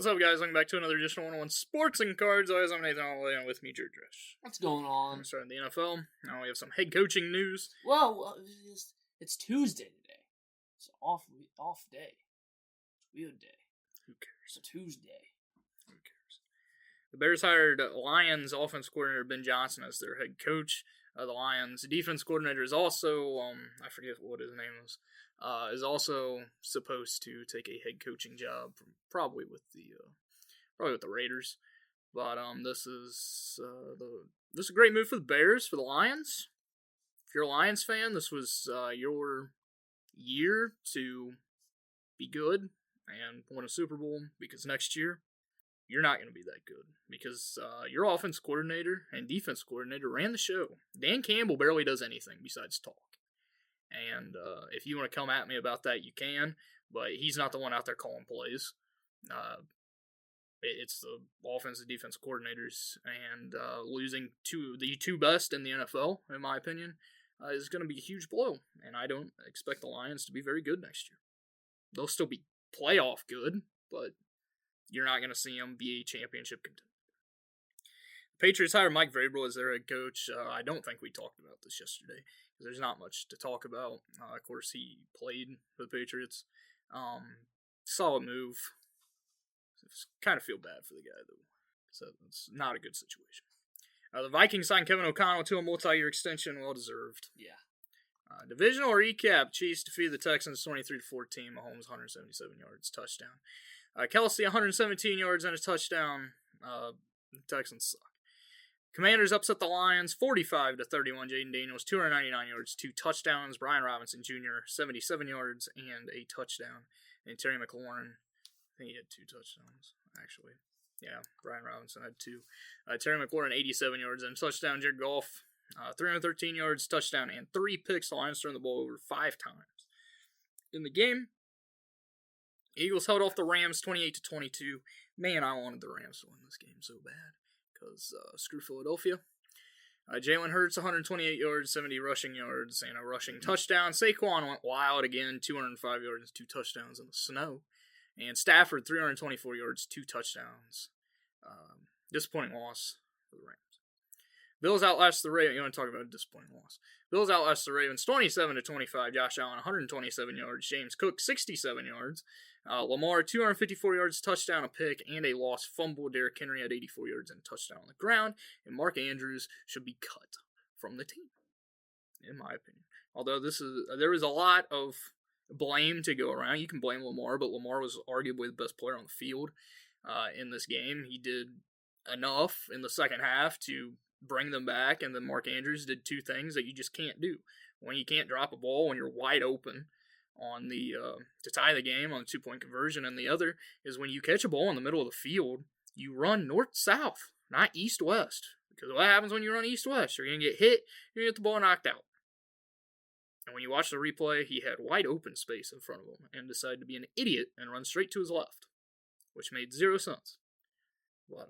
What's up, guys? Welcome back to another edition of 101 Sports and Cards. Always, I'm Nathan Holloway, and with me, Jared Dresch. What's going on? We're starting the NFL. Now we have some head coaching news. Well, it's Tuesday today. It's an off day. It's a weird day. Who cares? It's a Tuesday. Who cares? The Bears hired Lions offense coordinator Ben Johnson as their head coach. The Lions defense coordinator is also, I forget what his name is also supposed to take a head coaching job, probably with the Raiders. But this is a great move for the Bears, for the Lions. If you're a Lions fan, this was your year to be good and win a Super Bowl, because next year you're not going to be that good, because your offense coordinator and defense coordinator ran the show. Dan Campbell barely does anything besides talk. And if you want to come at me about that, you can, but he's not the one out there calling plays. It's the offense and defense coordinators, and losing the two best in the NFL, in my opinion, is going to be a huge blow, and I don't expect the Lions to be very good next year. They'll still be playoff good, but you're not going to see them be a championship contender. The Patriots hired Mike Vrabel as their head coach. I don't think we talked about this yesterday, because there's not much to talk about. Of course, he played for the Patriots. Solid move. Kind of feel bad for the guy, though. So it's not a good situation. The Vikings signed Kevin O'Connell to a multi-year extension, well-deserved. Yeah. Divisional recap: Chiefs defeated the Texans 23-14. Mahomes 177 yards, touchdown. Kelsey 117 yards and a touchdown. The Texans suck. Commanders upset the Lions 45-31. Jaden Daniels 299 yards, 2 touchdowns. Brian Robinson Jr. 77 yards and a touchdown. And Terry McLaurin, I think he had 2 touchdowns, actually. Yeah, Brian Robinson had 2. Terry McLaurin, 87 yards and a touchdown. Jared Goff, 313 yards, touchdown, and 3 picks. The Lions turned the ball over 5 times. In the game, Eagles held off the Rams 28-22. Man, I wanted the Rams to win this game so bad, because screw Philadelphia. Jalen Hurts, 128 yards, 70 rushing yards, and a rushing touchdown. Saquon went wild again, 205 yards, 2 touchdowns in the snow. And Stafford, 324 yards, 2 touchdowns. Disappointing loss for the Rams. Bills outlast the Ravens. You want to talk about a disappointing loss? Bills outlast the Ravens 27-25. Josh Allen, 127 yards. James Cook, 67 yards. Lamar, 254 yards, touchdown, a pick, and a lost fumble. Derrick Henry had 84 yards and a touchdown on the ground. And Mark Andrews should be cut from the team, in my opinion. Although there is a lot of blame to go around. You can blame Lamar, but Lamar was arguably the best player on the field in this game. He did enough in the second half to bring them back, and then Mark Andrews did 2 things that you just can't do. When you can't drop a ball when you're wide open on the to tie the game on a 2-point conversion, and the other is when you catch a ball in the middle of the field, you run north-south, not east-west. Because what happens when you run east-west? You're going to get hit, you're going to get the ball knocked out. And when you watch the replay, he had wide open space in front of him and decided to be an idiot and run straight to his left, which made 0 sense. But,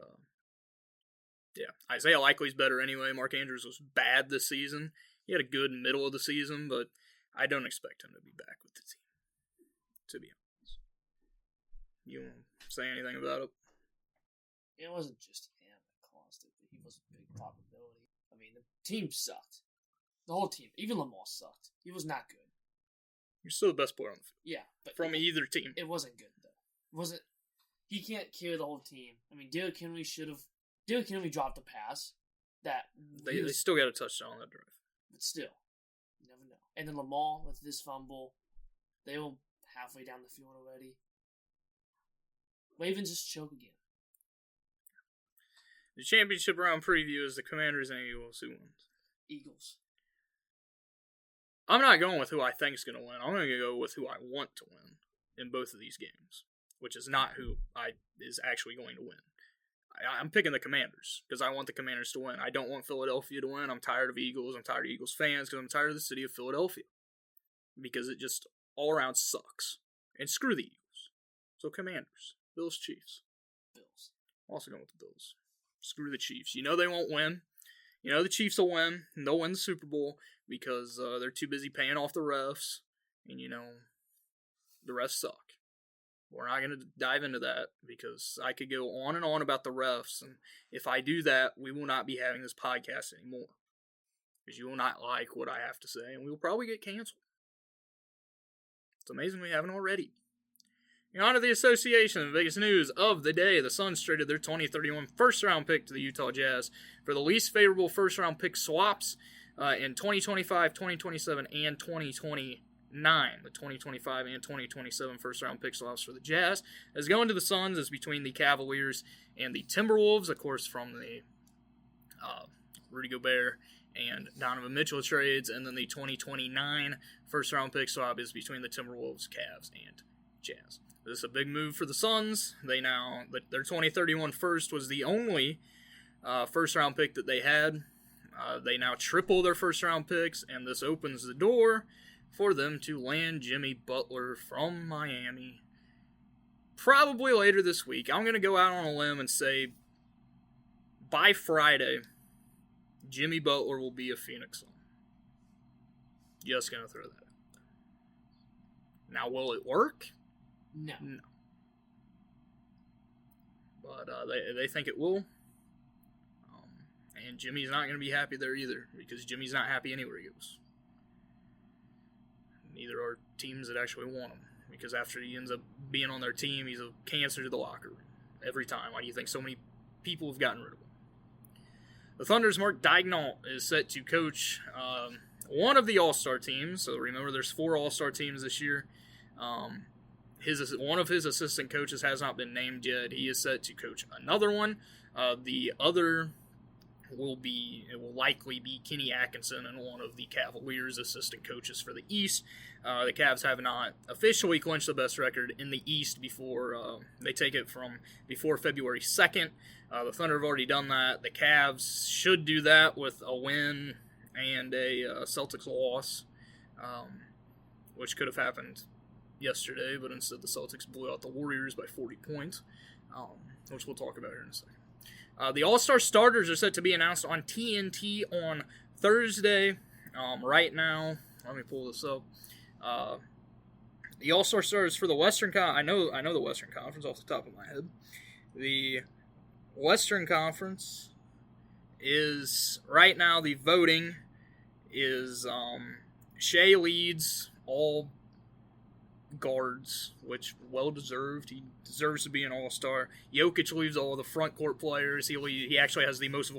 yeah, Isaiah Likely's better anyway. Mark Andrews was bad this season. He had a good middle of the season, but I don't expect him to be back with the team, to be honest. You want to say anything about it? It wasn't just him that caused it, but he was a big possibility. I mean, the team sucked. The whole team, even Lamar sucked. He was not good. You're still the best player on the field. Yeah, but from either team. It wasn't good, though. It wasn't. He can't carry the whole team. I mean, Derrick Henry dropped a pass that they still got a touchdown on that drive. But still, you never know. And then Lamar with this fumble, they were halfway down the field already. Ravens just choke again. The championship round preview is the Commanders and Eagles. Who wins? Eagles. I'm not going with who I think is going to win. I'm going to go with who I want to win in both of these games, which is not who is actually going to win. I'm picking the Commanders because I want the Commanders to win. I don't want Philadelphia to win. I'm tired of Eagles. I'm tired of Eagles fans because I'm tired of the city of Philadelphia because it just all around sucks. And screw the Eagles. So Commanders. Bills, Chiefs. Bills. I'm also going with the Bills. Screw the Chiefs. You know they won't win. You know the Chiefs will win, and they'll win the Super Bowl because they're too busy paying off the refs, and you know, the refs suck. We're not going to dive into that because I could go on and on about the refs, and if I do that, we will not be having this podcast anymore because you will not like what I have to say, and we will probably get canceled. It's amazing we haven't already. In honor of the association, the biggest news of the day, the Suns traded their 2031 first-round pick to the Utah Jazz for the least favorable first-round pick swaps in 2025, 2027, and 2029. The 2025 and 2027 first-round pick swaps for the Jazz as going to the Suns is between the Cavaliers and the Timberwolves, of course, from the Rudy Gobert and Donovan Mitchell trades, and then the 2029 first-round pick swap is between the Timberwolves, Cavs, and Jazz. This is a big move for the Suns. Their 2031 first was the only first-round pick that they had. They now triple their first-round picks, and this opens the door for them to land Jimmy Butler from Miami probably later this week. I'm going to go out on a limb and say by Friday, Jimmy Butler will be a Phoenix Sun. Just going to throw that out there. Now, will it work? No. But they think it will. And Jimmy's not going to be happy there either, because Jimmy's not happy anywhere he goes. Neither are teams that actually want him, because after he ends up being on their team, he's a cancer to the locker room every time. Why do you think so many people have gotten rid of him? The Thunder's Mark Daigneault is set to coach one of the All-Star teams. So remember, there's 4 All-Star teams this year. One of his assistant coaches has not been named yet. He is set to coach another one. The other will likely be Kenny Atkinson and one of the Cavaliers' assistant coaches for the East. The Cavs have not officially clinched the best record in the East before they take it from before February 2nd. The Thunder have already done that. The Cavs should do that with a win and a Celtics loss, which could have happened yesterday, but instead the Celtics blew out the Warriors by 40 points, which we'll talk about here in a second. The All-Star starters are set to be announced on TNT on Thursday. Right now, let me pull this up. The All-Star starters for the Western Conference, I know the Western Conference off the top of my head. The Western Conference is, right now, the voting is Shea leads all guards, which well-deserved. He deserves to be an all-star. Jokic leads all the front court players. He actually has the most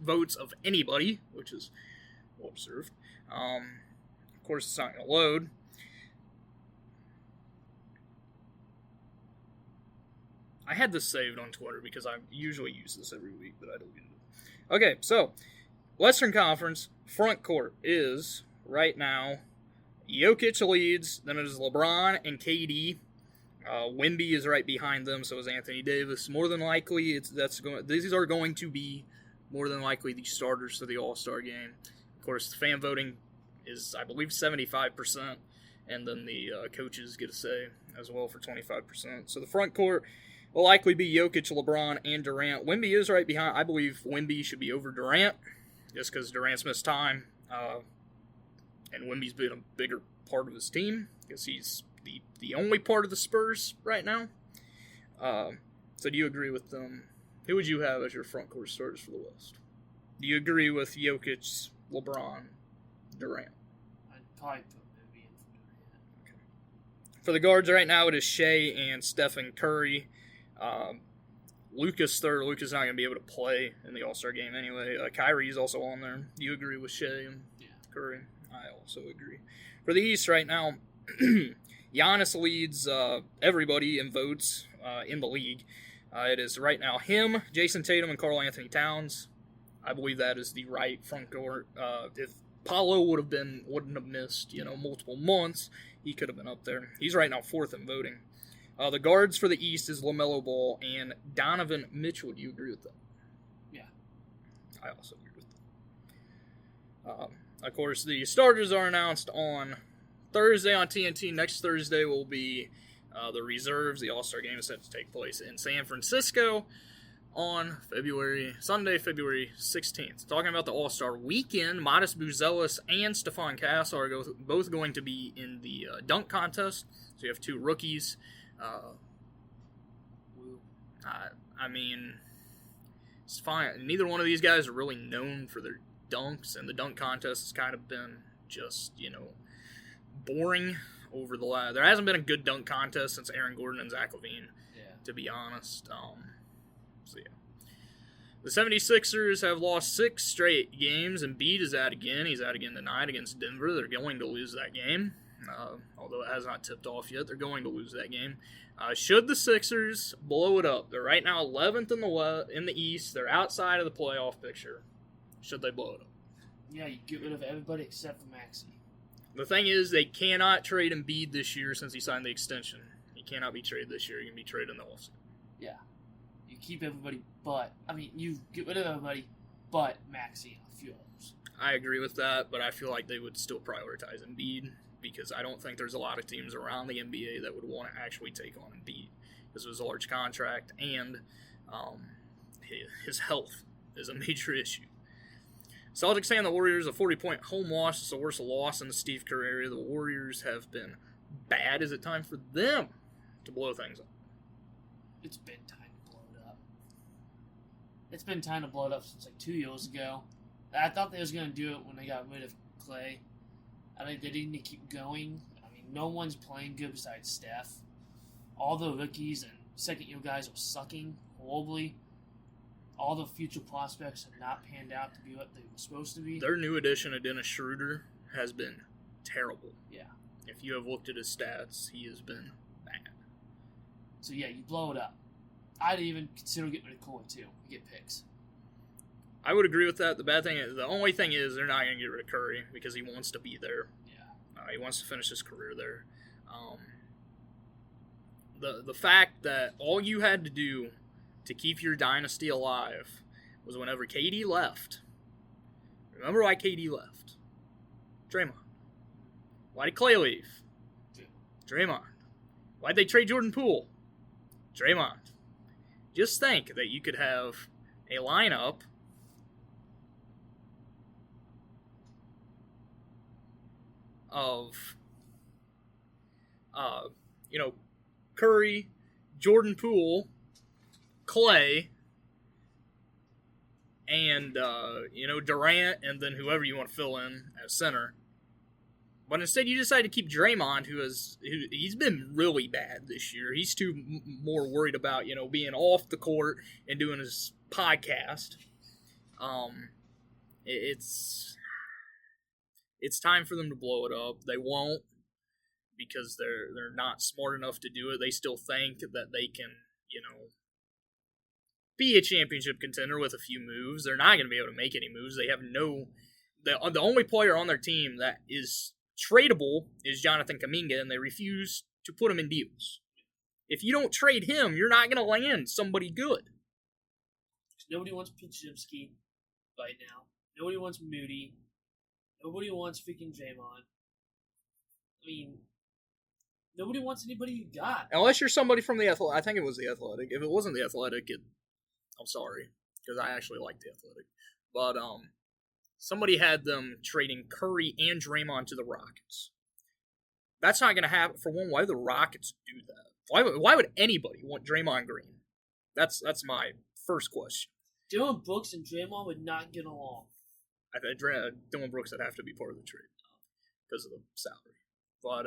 votes of anybody, which is well-deserved. Of course, it's not going to load. I had this saved on Twitter because I usually use this every week, but I deleted it. Okay, so Western Conference front court is, right now, Jokic leads, then it is LeBron and KD. Wemby is right behind them, so is Anthony Davis. More than likely, these are going to be more than likely the starters for the All-Star game. Of course, the fan voting is, I believe, 75%, and then the coaches get a say as well for 25%. So the front court will likely be Jokic, LeBron, and Durant. Wemby is right behind. I believe Wemby should be over Durant, just because Durant's missed time. And Wemby's been a bigger part of his team because he's the only part of the Spurs right now. So do you agree with them? Who would you have as your front court starters for the West? Do you agree with Jokic, LeBron, Durant? I'd probably put Wemby in for Durant. Okay. For the guards right now, it is Shea and Stephen Curry. Luka's third. Luka's not going to be able to play in the All-Star game anyway. Kyrie's also on there. Do you agree with Shea and Curry? I also agree. For the East right now, Giannis leads everybody in votes in the league. It is right now him, Jason Tatum, and Karl Anthony Towns. I believe that is the right front court. If Paolo wouldn't have missed multiple months, he could have been up there. He's right now 4th in voting. The guards for the East is LaMelo Ball and Donovan Mitchell. Do you agree with that? Yeah. I also agree with that. Of course, the starters are announced on Thursday on TNT. Next Thursday will be the reserves. The All-Star game is set to take place in San Francisco on Sunday, February 16th. Talking about the All-Star weekend, Modest Buzelis and Stephon Castle are both going to be in the dunk contest. So you have 2 rookies I mean, it's fine. Neither one of these guys are really known for their dunks, and the dunk contest has kind of been just, boring over the last. There hasn't been a good dunk contest since Aaron Gordon and Zach LaVine, to be honest. So, yeah. The 76ers have lost 6 straight games, and Embiid is out again. He's out again tonight against Denver. They're going to lose that game. Although it has not tipped off yet, they're going to lose that game. Should the Sixers blow it up? They're right now 11th in the East. They're outside of the playoff picture. Should they blow it up? Yeah, you get rid of everybody except for Maxey. The thing is, they cannot trade Embiid this year since he signed the extension. He cannot be traded this year. He can be traded in the offseason. Yeah. You keep everybody you get rid of everybody but Maxey and a few others. I agree with that, but I feel like they would still prioritize Embiid because I don't think there's a lot of teams around the NBA that would want to actually take on Embiid because of his large contract and his health is a major issue. Celtics and the Warriors, a 40-point home loss. It's the worst loss in the Steve Kerr era. The Warriors have been bad. Is it time for them to blow things up? It's been time to blow it up. It's been time to blow it up since like 2 years ago. I thought they was going to do it when they got rid of Clay. I think they didn't keep going. I mean, no one's playing good besides Steph. All the rookies and second-year guys are sucking horribly. All the future prospects have not panned out to be what they were supposed to be. Their new addition of Dennis Schroeder has been terrible. Yeah. If you have looked at his stats, he has been bad. So, yeah, you blow it up. I'd even consider getting rid of Corey, too. You get picks. I would agree with that. The only thing is they're not going to get rid of Curry because he wants to be there. Yeah. He wants to finish his career there. The fact that all you had to do to keep your dynasty alive was whenever KD left. Remember why KD left? Draymond. Why did Clay leave? Draymond. Why'd they trade Jordan Poole? Draymond. Just think that you could have a lineup of, Curry, Jordan Poole, Clay, and, Durant, and then whoever you want to fill in at center. But instead, you decide to keep Draymond, he's been really bad this year. He's more worried about, being off the court and doing his podcast. It's time for them to blow it up. They won't because they're not smart enough to do it. They still think that they can, be a championship contender with a few moves. They're not going to be able to make any moves. They have the only player on their team that is tradable is Jonathan Kuminga, and they refuse to put him in deals. If you don't trade him, you're not going to land somebody good. Nobody wants Podziemski right now. Nobody wants Moody. Nobody wants freaking Draymond. I mean, nobody wants anybody you got. Unless you're somebody from the Athletic. I think it was the Athletic. If it wasn't the Athletic, I'm sorry, because I actually like the Athletic. But somebody had them trading Curry and Draymond to the Rockets. That's not going to happen. For one, why would the Rockets do that? Why would anybody want Draymond Green? That's my first question. Dylan Brooks and Draymond would not get along. Dylan Brooks would have to be part of the trade because of the salary. But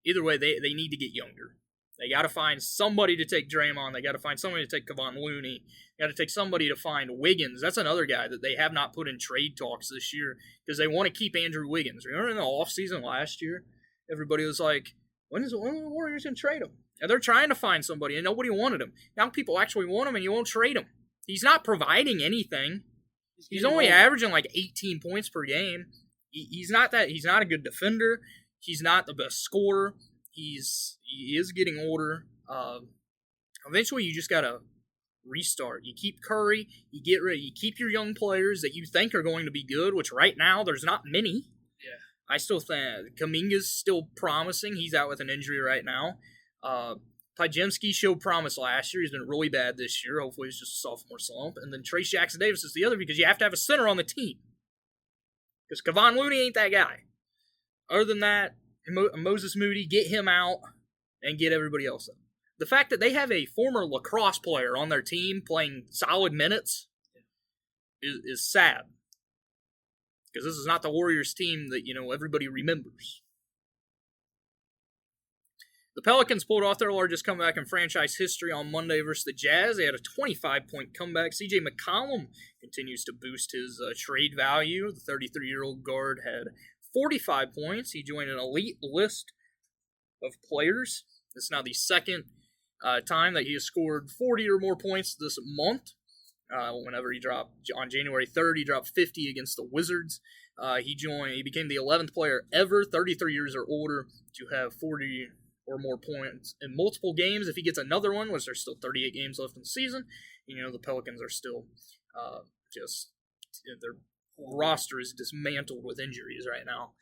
either way, they need to get younger. They got to find somebody to take Draymond. They got to find somebody to take Kevon Looney. They got to take somebody to find Wiggins. That's another guy that they have not put in trade talks this year because they want to keep Andrew Wiggins. Remember in the offseason last year, everybody was like, when are the Warriors going to trade him? And they're trying to find somebody, and nobody wanted him. Now people actually want him, and you won't trade him. He's not providing anything. He's only averaging like 18 points per game. He's not a good defender. He's not the best scorer. He is getting older. Eventually, you just gotta restart. You keep Curry. You keep your young players that you think are going to be good. Which right now there's not many. Yeah. I still think Kuminga's still promising. He's out with an injury right now. Podziemski showed promise last year. He's been really bad this year. Hopefully, he's just a sophomore slump. And then Trace Jackson-Davis is the other because you have to have a center on the team. Because Kevon Looney ain't that guy. Other than that, Moses Moody, get him out. and get everybody else up. The fact that they have a former lacrosse player on their team playing solid minutes is sad. Because this is not the Warriors team that, everybody remembers. The Pelicans pulled off their largest comeback in franchise history on Monday versus the Jazz. They had a 25-point comeback. CJ McCollum continues to boost his trade value. The 33-year-old guard had 45 points. He joined an elite list of players. This is now the second time that he has scored 40 or more points this month. Whenever he dropped on January 3rd, he dropped 50 against the Wizards. He became the 11th player ever, 33 years or older, to have 40 or more points in multiple games. If he gets another one, which there's still 38 games left in the season, the Pelicans are still their roster is dismantled with injuries right now.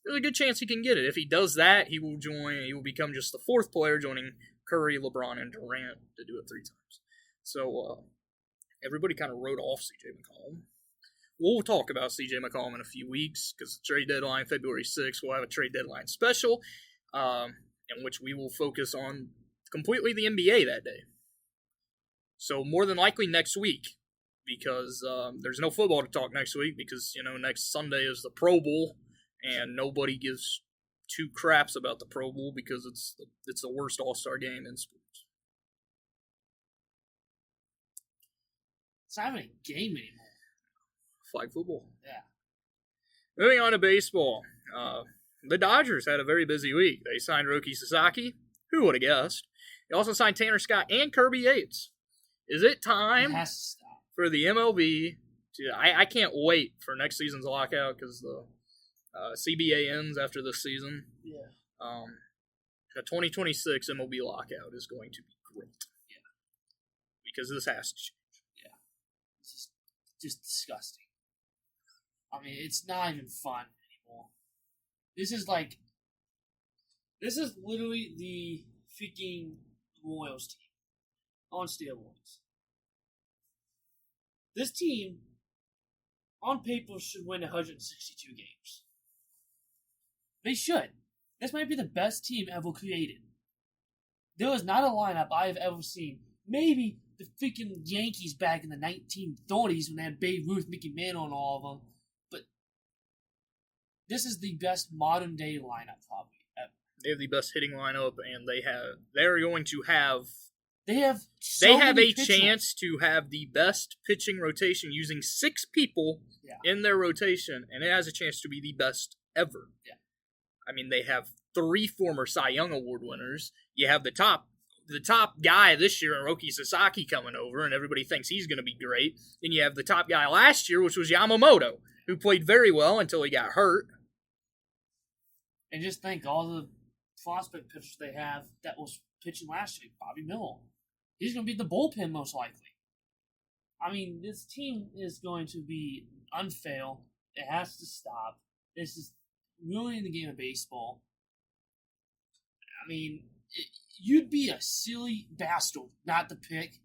There's a good chance he can get it. If he does that, he will become just the fourth player, joining Curry, LeBron, and Durant to do it 3 times. So everybody kind of wrote off C.J. McCollum. We'll talk about C.J. McCollum in a few weeks because the trade deadline, February 6th, we'll have a trade deadline special in which we will focus on completely the NBA that day. So more than likely next week, because there's no football to talk next week because, next Sunday is the Pro Bowl and nobody gives 2 craps about the Pro Bowl because it's the worst all-star game in sports. It's not even a game anymore. Flag football. Yeah. Moving on to baseball. The Dodgers had a very busy week. They signed Roki Sasaki. Who would have guessed? They also signed Tanner Scott and Kirby Yates. Is it time for the MLB to... I can't wait for next season's lockout because the CBA ends after this season. Yeah. The 2026 MLB lockout is going to be great. Yeah. Because this has to change. It's just disgusting. I mean, it's not even fun anymore. This is literally the freaking Royals team on steroids. This team, on paper, should win 162 games. They should. This might be the best team ever created. There is not a lineup I have ever seen. Maybe the freaking Yankees back in the 1930s when they had Babe Ruth, Mickey Mantle, and all of them. But this is the best modern day lineup probably ever. They have the best hitting lineup, and they're going to have. They have a chance to have the best pitching rotation using 6 people in their rotation, and it has a chance to be the best ever. Yeah. I mean, they have 3 former Cy Young Award winners. You have the top guy this year, Roki Sasaki, coming over, and everybody thinks he's going to be great. Then you have the top guy last year, which was Yamamoto, who played very well until he got hurt. And just think, all the prospect pitchers they have that was pitching last year, Bobby Miller. He's going to be the bullpen most likely. I mean, this team is going to be unfair. It has to stop. This is ruining the game of baseball. I mean, you'd be a silly bastard not to pick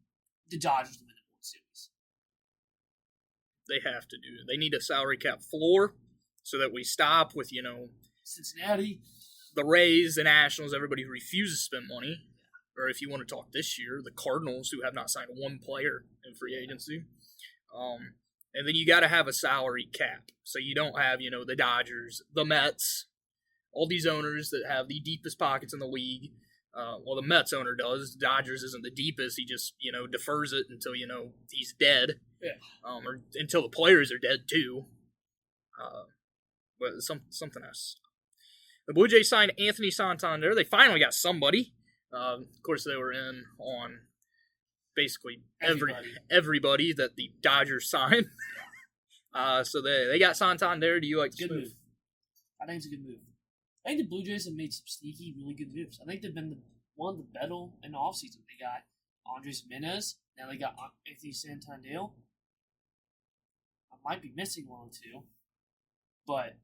the Dodgers to win the World Series. They have to do it. They need a salary cap floor so that we stop with, Cincinnati, the Rays, the Nationals, everybody who refuses to spend money. Or if you want to talk this year, the Cardinals, who have not signed 1 player in free agency. And then you got to have a salary cap. So you don't have, the Dodgers, the Mets, all these owners that have the deepest pockets in the league. Well, the Mets owner does. The Dodgers isn't the deepest. He just, defers it until, he's dead. Yeah. Or until the players are dead, too. But something else. The Blue Jays signed Anthony Santander. They finally got somebody. Of course, they were in on basically everybody that the Dodgers signed. So they got Santander. Do you like this move? I think it's a good move. I think the Blue Jays have made some sneaky, really good moves. I think they've been one of the better in the offseason. They got Andres Gimenez. Now they got Anthony Santander. I might be missing 1 or 2. But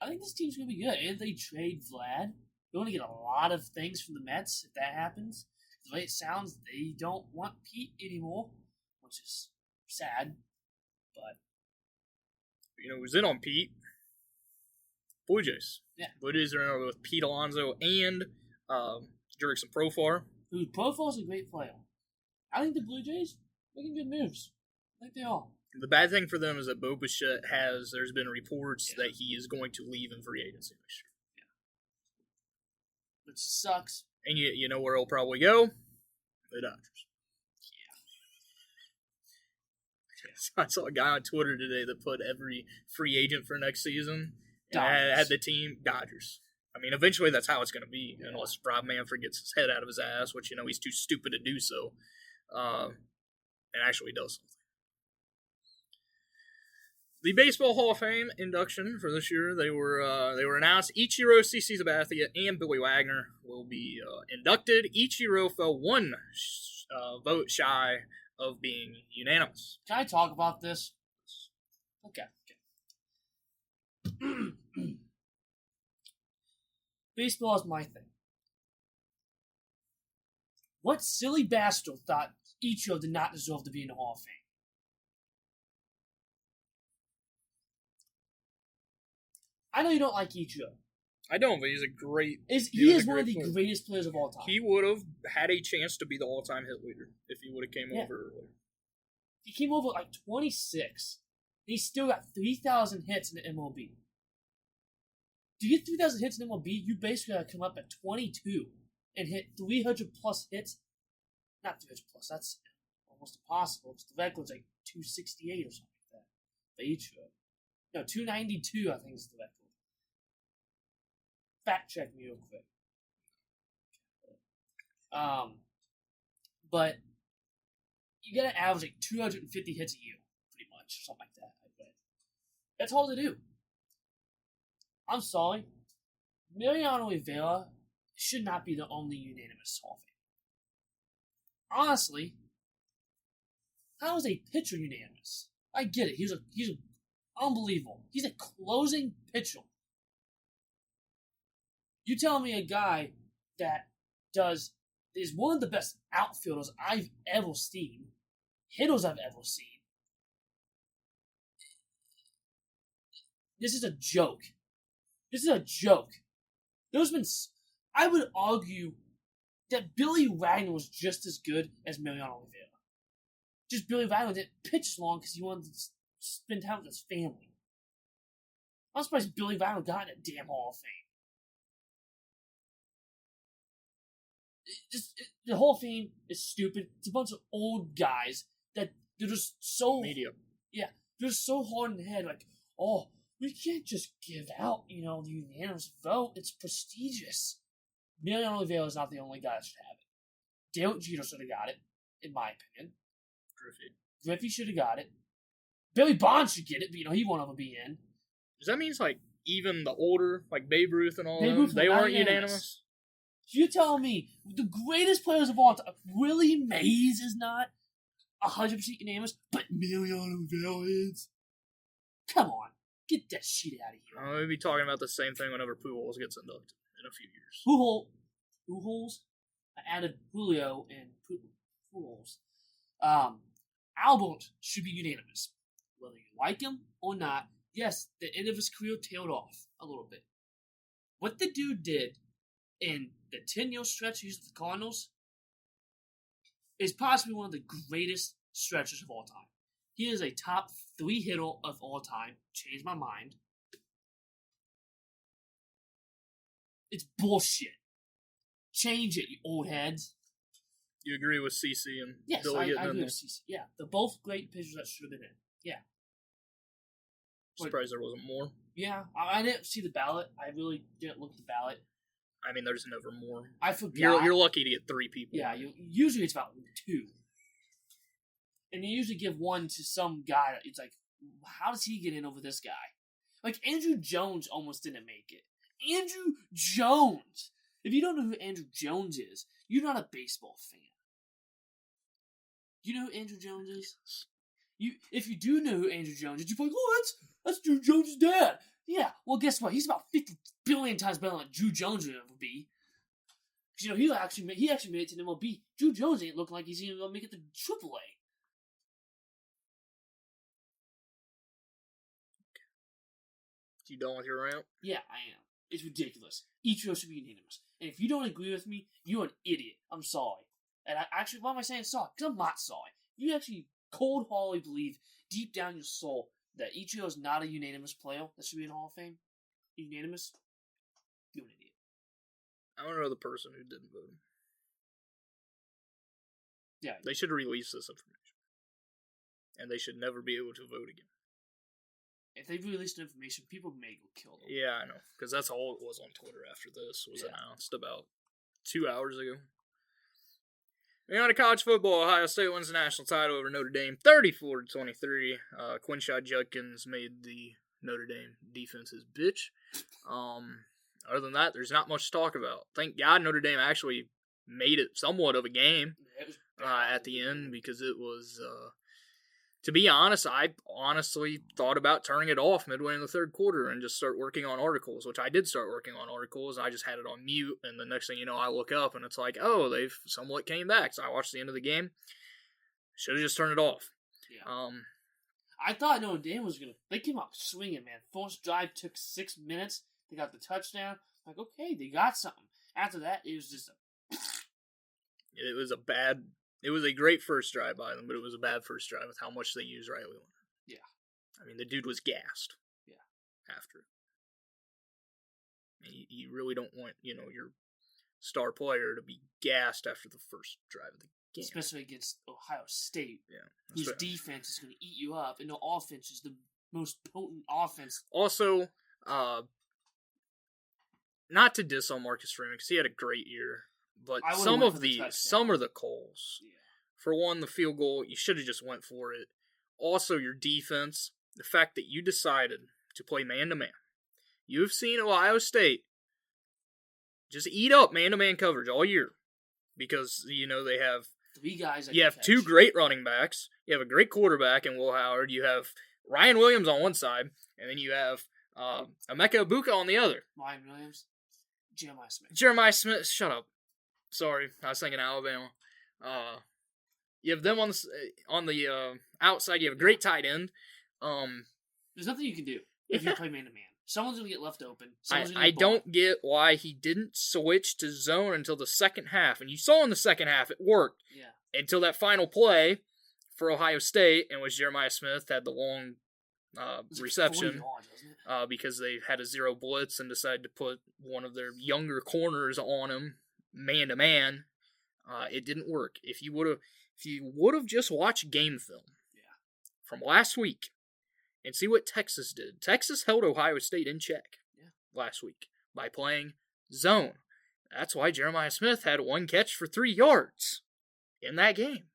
I think this team's going to be good. And they trade Vlad. They're going to get a lot of things from the Mets if that happens. The way it sounds, they don't want Pete anymore, which is sad. But who's in on Pete? Blue Jays. Yeah. Blue Jays are in with Pete Alonso and Jurickson Profar. Who Profar's a great player. I think the Blue Jays making good moves. I think they are. The bad thing for them is that Bo Bichette there's been reports that he is going to leave in free agency next year. Yeah. Which sucks. And you know where he'll probably go? The Dodgers. Yeah. I saw a guy on Twitter today that put every free agent for next season Dodgers. had the team Dodgers. I mean, eventually that's how it's going to be, unless Rob Manfred gets his head out of his ass, which, he's too stupid to do so, and actually does something. The Baseball Hall of Fame induction for this year, they were announced. Ichiro, CC Sabathia, and Billy Wagner will be inducted. Ichiro fell one vote shy of being unanimous. Can I talk about this? Okay. Baseball is my thing. What silly bastard thought Ichiro did not deserve to be in the Hall of Fame? I know you don't like Ichiro. I don't, but he's a great... He is one of the greatest players of all time. He would have had a chance to be the all-time hit leader if he would have came over earlier. He came over at like 26. And he still got 3,000 hits in the MLB. To get 3,000 hits in MLB, you basically got to come up at 22 and hit 300-plus hits. Not 300-plus, that's almost impossible, because the record's like 268 or something like that. But Ichiro. No, 292, I think, is the record. Fact check me real quick. But you gotta average like 250 hits a year, pretty much, or something like that. I bet. That's hard to do. I'm sorry. Mariano Rivera should not be the only unanimous Hall of Fame. Honestly, how is a pitcher unanimous? I get it. He's unbelievable. He's a closing pitcher. You tell me a guy that is one of the best outfielders I've ever seen, hitters I've ever seen. This is a joke. I would argue that Billy Wagner was just as good as Mariano Rivera. Just Billy Wagner didn't pitch as long because he wanted to spend time with his family. I'm surprised Billy Wagner got in a damn Hall of Fame. The Hall of Fame is stupid. It's a bunch of old guys that they're just so medium. Yeah, they're so hard in the head. Like, oh, we can't just give out, the unanimous vote. It's prestigious. Mariano Rivera is not the only guy that should have it. Derek Jeter should have got it, in my opinion. Griffey should have got it. Billy Bonds should get it, but he won't ever be in. Does that mean even the older, like Babe Ruth and all them, they weren't unanimous? You tell me the greatest players of all time, Willie Mays is not 100% unanimous, but Mariano Rivera is? Come on, get that shit out of here. We'll be talking about the same thing whenever Pujols gets inducted in a few years. Pujols? I added Julio and Pujols. Albert should be unanimous. Whether you like him or not, yes, the end of his career tailed off a little bit. What the dude did in the 10-year stretch he's with the Cardinals is possibly one of the greatest stretches of all time. He is a top 3 hitter of all time. Changed my mind. It's bullshit. Change it, you old heads. You agree with CC and yes, Billy? I agree with CC. Yeah, they're both great pitchers that should have been in. Yeah. Surprised there wasn't more. Yeah, I didn't see the ballot. I really didn't look at the ballot. I mean, there's never more. I forgot. You're lucky to get 3 people. Yeah, usually it's about 2. And you usually give one to some guy. It's like, how does he get in over this guy? Like, Andrew Jones almost didn't make it. Andrew Jones! If you don't know who Andrew Jones is, you're not a baseball fan. You know who Andrew Jones is? If you do know who Andrew Jones is, you're like, oh, that's Drew Jones' dad. Yeah, well, guess what? He's about 50 billion times better than Drew Jones would ever be. Because, he actually made it to the MLB. Drew Jones ain't looking like he's even going to make it to AAA. You done with your rant? Yeah, I am. It's ridiculous. Ichiro should be unanimous. And if you don't agree with me, you're an idiot. I'm sorry. And why am I saying sorry? Because I'm not sorry. You actually cold-heartedly believe deep down your soul that Ichiro is not a unanimous player that should be in Hall of Fame. Unanimous? You're an idiot. I don't know the person who didn't vote him. Yeah. They should release this information. And they should never be able to vote again. If they've released information, people may go kill them. Yeah, I know. Because that's all it was on Twitter after this was announced about 2 hours ago. Moving on to college football, Ohio State wins the national title over Notre Dame 34-23. Quinshot Judkins made the Notre Dame defense his bitch. Other than that, there's not much to talk about. Thank God Notre Dame actually made it somewhat of a game at the end, because it was... to be honest, I honestly thought about turning it off midway in the third quarter and just start working on articles, which I did start working on articles. I just had it on mute, and the next thing you know, I look up, and it's like, oh, they've somewhat came back. So I watched the end of the game. Should have just turned it off. Yeah. I thought Notre Dame was going to... They came out swinging, man. First drive took 6 minutes. They got the touchdown. Like, okay, they got something. After that, it was just a... It was a bad... It was a great first drive by them, but it was a bad first drive with how much they used Riley Leonard. Yeah. I mean, the dude was gassed. Yeah. After it. And you really don't want, your star player to be gassed after the first drive of the game. Especially against Ohio State. Yeah. Whose defense is going to eat you up, and the offense is the most potent offense. Also, not to diss on Marcus Freeman, because he had a great year. But some of the calls. Yeah. For one, the field goal, you should have just went for it. Also, your defense, the fact that you decided to play man-to-man. You've seen Ohio State just eat up man-to-man coverage all year. Because, they have... 3 guys. You have 2 great running backs. You have a great quarterback in Will Howard. You have Ryan Williams on one side. And then you have Emeka Ibuka on the other. Ryan Williams? Jeremiah Smith, shut up. Sorry, I was thinking Alabama. You have them on the outside. You have a great tight end. There's nothing you can do if you play man-to-man. Someone's going to get left open. I don't get why he didn't switch to zone until the second half. And you saw in the second half, it worked. Yeah. Until that final play for Ohio State, and was Jeremiah Smith had the long reception. Because they had a zero blitz and decided to put one of their younger corners on him. Man-to-man, it didn't work. If you would have just watched game film from last week and see what Texas did. Texas held Ohio State in check last week by playing zone. That's why Jeremiah Smith had 1 catch for 3 yards in that game.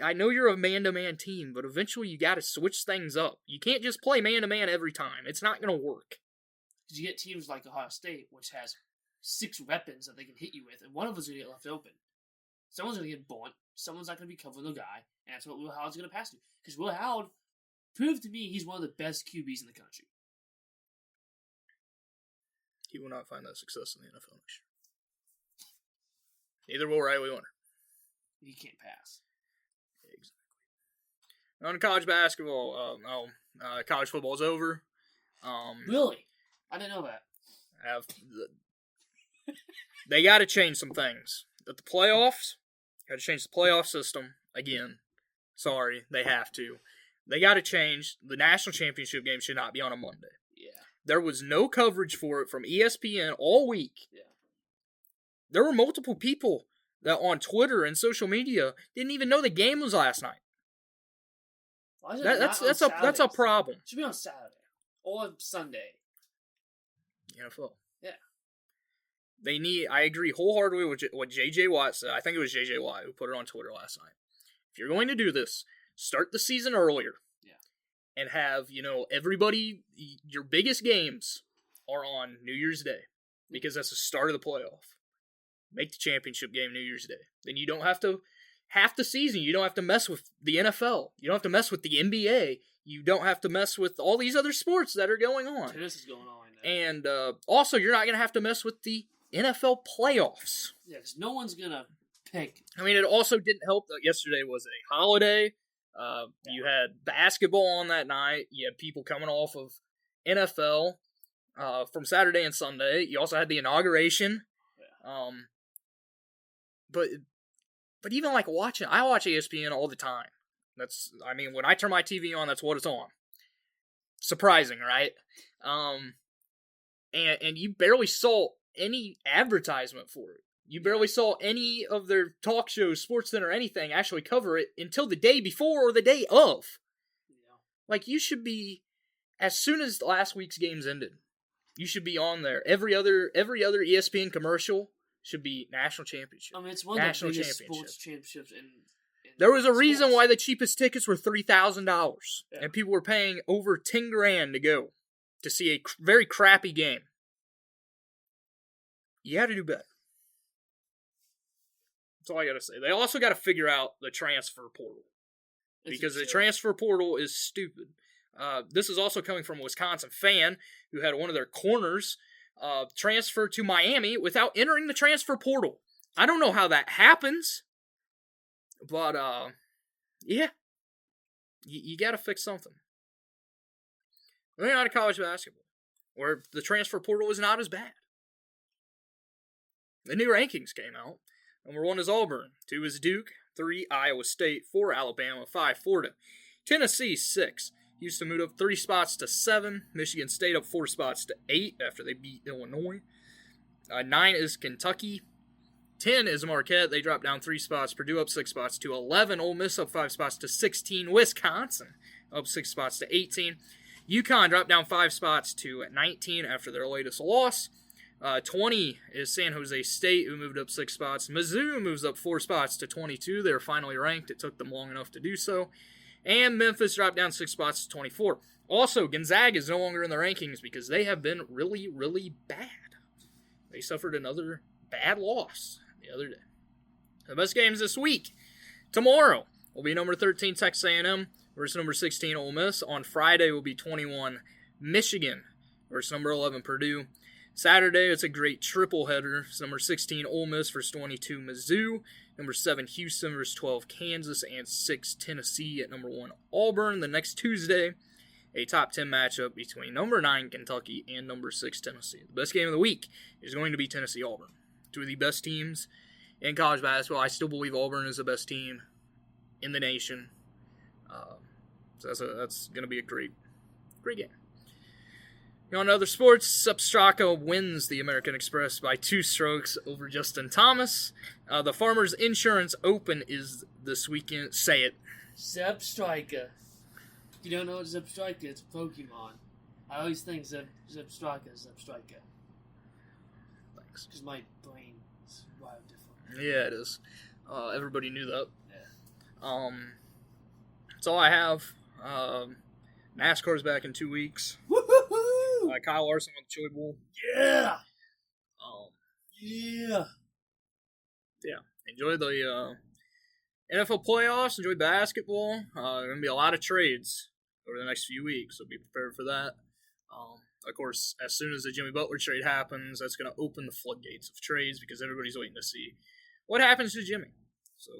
I know you're a man-to-man team, but eventually you got to switch things up. You can't just play man-to-man every time. It's not going to work. Because you get teams like Ohio State, which has 6 weapons that they can hit you with, and one of them's going to get left open. Someone's going to get bunt, someone's not going to be covering the guy, and that's what Will Howard's going to pass to. Because Will Howard proved to me he's one of the best QBs in the country. He will not find that success in the NFL next year. Neither will Riley Leonard. He can't pass. Exactly. On college basketball, college football's over. Really? I didn't know that. They got to change some things. At the playoffs, got to change the playoff system again. Sorry, they have to. They got to change. The national championship game should not be on a Monday. Yeah. There was no coverage for it from ESPN all week. Yeah. There were multiple people that on Twitter and social media didn't even know the game was last night. That's a problem. It should be on Saturday or Sunday. NFL. Yeah. I agree wholeheartedly with what J.J. Watt said. I think it was J.J. Watt who put it on Twitter last night. If you're going to do this, start the season earlier. Yeah. And have, everybody, your biggest games are on New Year's Day. Because that's the start of the playoff. Make the championship game New Year's Day. Then you don't have to, half the season, you don't have to mess with the NFL. You don't have to mess with the NBA. You don't have to mess with all these other sports that are going on. Tennis is going on right now. And also, you're not going to have to mess with the NFL playoffs. Yeah, because no one's going to pick. I mean, it also didn't help that yesterday was a holiday. You had basketball on that night. You had people coming off of NFL from Saturday and Sunday. You also had the inauguration. But even like watching, I watch ESPN all the time. When I turn my TV on, that's what it's on. Surprising, right? And you barely saw any advertisement for it. You barely saw any of their talk shows, SportsCenter, or anything actually cover it until the day before or the day of. Yeah. Like, you should be, as soon as last week's games ended, you should be on there. Every other ESPN commercial should be National Championship. It's one of the biggest sports championships in there was a reason why the cheapest tickets were $3,000. Yeah. And people were paying over $10,000 to go to see a very crappy game. You got to do better. That's all I got to say. They also got to figure out the transfer portal. Because the transfer portal is stupid. This is also coming from a Wisconsin fan who had one of their corners transfer to Miami without entering the transfer portal. I don't know how that happens. But, yeah. You got to fix something. Moving on to college basketball, where the transfer portal is not as bad. The new rankings came out. Number 1 is Auburn, 2 is Duke, 3 Iowa State, 4 Alabama, 5 Florida, Tennessee 6. Houston moved up 3 spots to 7. Michigan State up 4 spots to 8 after they beat Illinois. 9 is Kentucky. 10 is Marquette. They dropped down 3 spots. Purdue up 6 spots to 11. Ole Miss up 5 spots to 16. Wisconsin up 6 spots to 18. UConn dropped down 5 spots to 19 after their latest loss. 20 is San Jose State, who moved up 6 spots. Mizzou moves up 4 spots to 22. They were finally ranked. It took them long enough to do so. And Memphis dropped down 6 spots to 24. Also, Gonzaga is no longer in the rankings because they have been really, really bad. They suffered another bad loss the other day. The best games this week. Tomorrow will be number 13 Texas A&M versus number 16 Ole Miss. On Friday will be 21 Michigan versus number 11 Purdue. Saturday, it's a great triple header. It's number 16 Ole Miss versus 22 Mizzou, number 7 Houston versus 12 Kansas, and 6 Tennessee at number 1 Auburn. The next Tuesday, a top 10 matchup between number 9 Kentucky and number 6 Tennessee. The best game of the week is going to be Tennessee-Auburn. 2 of the best teams in college basketball. I still believe Auburn is the best team in the nation. So that's going to be a great game. On other sports, Sepp Straka wins the American Express by 2 strokes over Justin Thomas. The Farmers Insurance Open is this weekend. Say it. Sepp Straka. If you don't know what Sepp Straka is, it's a Pokemon. I always think Sepp Straka is Sepp Straka. Thanks. Because my brain is wired different. Yeah, it is. Everybody knew that. Yeah. That's all I have. NASCAR's back in 2 weeks. Kyle Larson on the Chili Bowl. Yeah. Yeah. Enjoy the NFL playoffs. Enjoy basketball. There are going to be a lot of trades over the next few weeks, so be prepared for that. Of course, as soon as the Jimmy Butler trade happens, that's going to open the floodgates of trades because everybody's waiting to see what happens to Jimmy. So,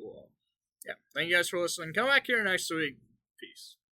yeah. Thank you guys for listening. Come back here next week. Peace.